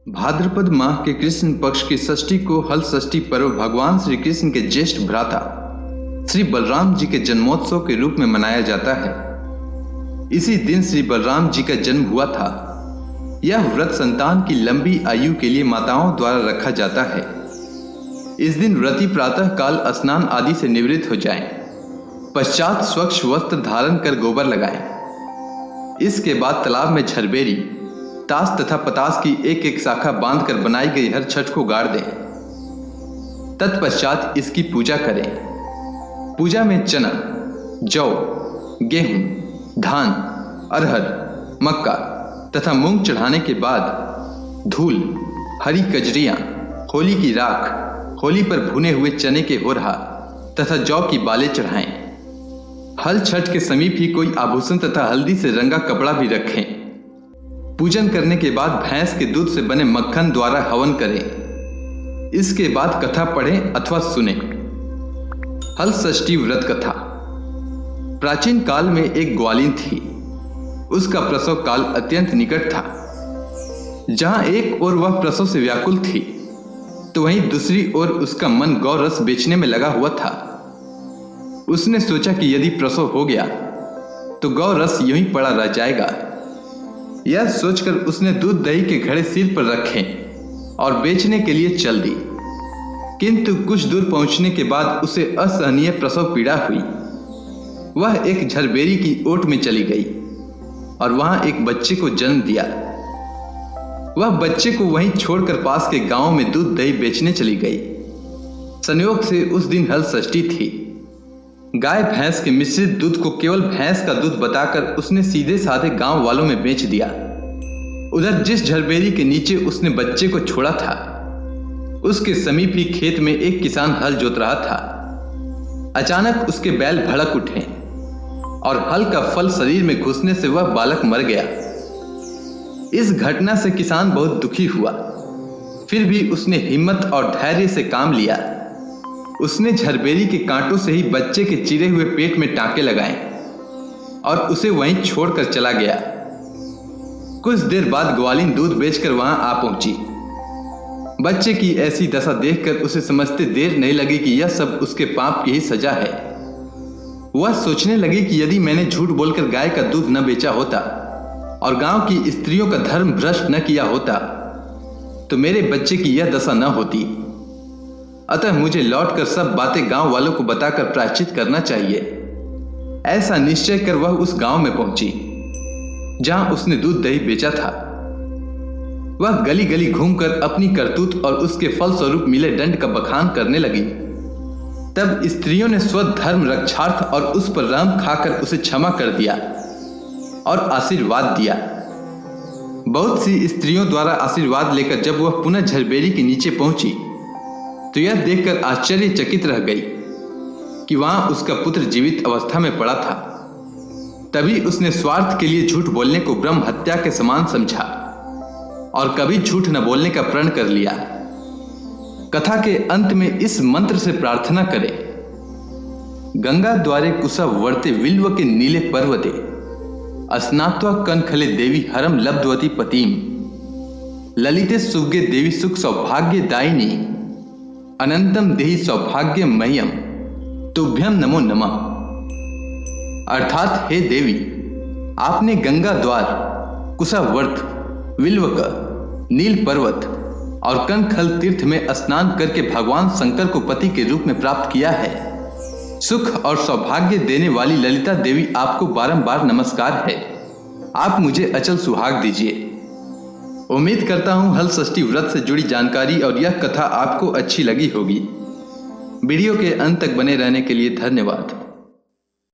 भाद्रपद माह के कृष्ण पक्ष की षष्ठी को हल षष्ठी पर्व भगवान श्री कृष्ण के ज्येष्ठ भ्राता श्री बलराम जी के जन्मोत्सव के रूप में मनाया जाता है। इसी दिन श्री बलराम जी का जन्म हुआ था। यह व्रत संतान की लंबी आयु के लिए माताओं द्वारा रखा जाता है। इस दिन व्रती प्रातः काल स्नान आदि से निवृत्त हो जाएं, पश्चात स्वच्छ वस्त्र धारण कर गोबर लगाएं। इसके बाद तालाब में झरबेरी, ताश तथा पतास की एक एक शाखा बांधकर बनाई गई हर छठ को गाड़ दें। तत्पश्चात इसकी पूजा करें। पूजा में चना, जौ, गेहूं, धान, अरहर, मक्का तथा मूंग चढ़ाने के बाद धूल, हरी कजरियां, होली की राख, होली पर भुने हुए चने के होरहा तथा जौ की बालें चढ़ाएं। हल छठ के समीप ही कोई आभूषण तथा हल्दी से रंगा कपड़ा भी रखें। पूजन करने के बाद भैंस के दूध से बने मक्खन द्वारा हवन करें। इसके बाद कथा पढ़ें अथवा सुने। हल षष्ठी व्रत कथा। प्राचीन काल में एक ग्वालिन थी। उसका प्रसव काल अत्यंत निकट था। जहां एक ओर वह प्रसव से व्याकुल थी, तो वहीं दूसरी ओर उसका मन गौ रस बेचने में लगा हुआ था। उसने सोचा कि यदि प्रसव हो गया तो गौ रस यूं ही पड़ा रह जाएगा। यह सोचकर उसने दूध दही के घड़े सिर पर रखे और बेचने के लिए चल दी। किंतु कुछ दूर पहुंचने के बाद उसे असहनीय प्रसव पीड़ा हुई। वह एक झरबेरी की ओट में चली गई और वहां एक बच्चे को जन्म दिया। वह बच्चे को वहीं छोड़कर पास के गांव में दूध दही बेचने चली गई। संयोग से उस दिन हल षष्ठी थी। गाय भैंस के मिश्रित दूध को केवल भैंस का दूध बताकर उसने सीधे साधे गांव वालों में बेच दिया। उधर जिस झरबेरी के नीचे उसने बच्चे को छोड़ा था, उसके समीप ही खेत में एक किसान हल जोत रहा था। अचानक उसके बैल भड़क उठे और हल का फल शरीर में घुसने से वह बालक मर गया। इस घटना से किसान बहुत दुखी हुआ। फिर भी उसने हिम्मत और धैर्य से काम लिया। उसने झरबेरी के कांटों से ही बच्चे के चिरे हुए पेट में टांके लगाए और उसे वहीं छोड़कर चला गया। कुछ देर बाद ग्वालिन दूध बेचकर वहां आ पहुंची। बच्चे की ऐसी दशा देखकर उसे समझते देर नहीं लगी कि यह सब उसके पाप की ही सजा है। वह सोचने लगी कि यदि मैंने झूठ बोलकर गाय का दूध न बेचा होता और गांव की स्त्रियों का धर्म भ्रष्ट न किया होता, तो मेरे बच्चे की यह दशा न होती। अतः मुझे लौटकर सब बातें गांव वालों को बताकर प्रायश्चित करना चाहिए। ऐसा निश्चय कर वह उस गांव में पहुंची जहां उसने दूध दही बेचा था। वह गली गली घूमकर अपनी करतूत और उसके फलस्वरूप मिले दंड का बखान करने लगी। तब स्त्रियों ने स्वधर्म रक्षार्थ और उस पर रहम खाकर उसे क्षमा कर दिया और आशीर्वाद दिया। बहुत सी स्त्रियों द्वारा आशीर्वाद लेकर जब वह पुनः झरबेरी के नीचे पहुंची, तो यह देखकर आश्चर्यचकित रह गई कि वहां उसका पुत्र जीवित अवस्था में पड़ा था। तभी उसने स्वार्थ के लिए झूठ बोलने को ब्रह्म हत्या के समान समझा और कभी झूठ न बोलने का प्रण कर लिया। कथा के अंत में इस मंत्र से प्रार्थना करें। गंगा द्वारे कुशा वर्ते विल्व के नीले पर्वते, स्नात्वा कनखले देवी हरम लब्धवती पतिम, ललिते सुभगे देवी सुख सौभाग्य दायिनी, अनंतम देहि सौभाग्य मह्यम, तुभ्यम नमो नमः। अर्थात हे देवी, आपने गंगा द्वार, कुशावर्त, विल्वक, नील पर्वत और कनखल तीर्थ में स्नान करके भगवान शंकर को पति के रूप में प्राप्त किया है। सुख और सौभाग्य देने वाली ललिता देवी, आपको बारंबार नमस्कार है। आप मुझे अचल सुहाग दीजिए। उम्मीद करता हूं हल षष्ठी व्रत से जुड़ी जानकारी और यह कथा आपको अच्छी लगी होगी। वीडियो के अंत तक बने रहने के लिए धन्यवाद।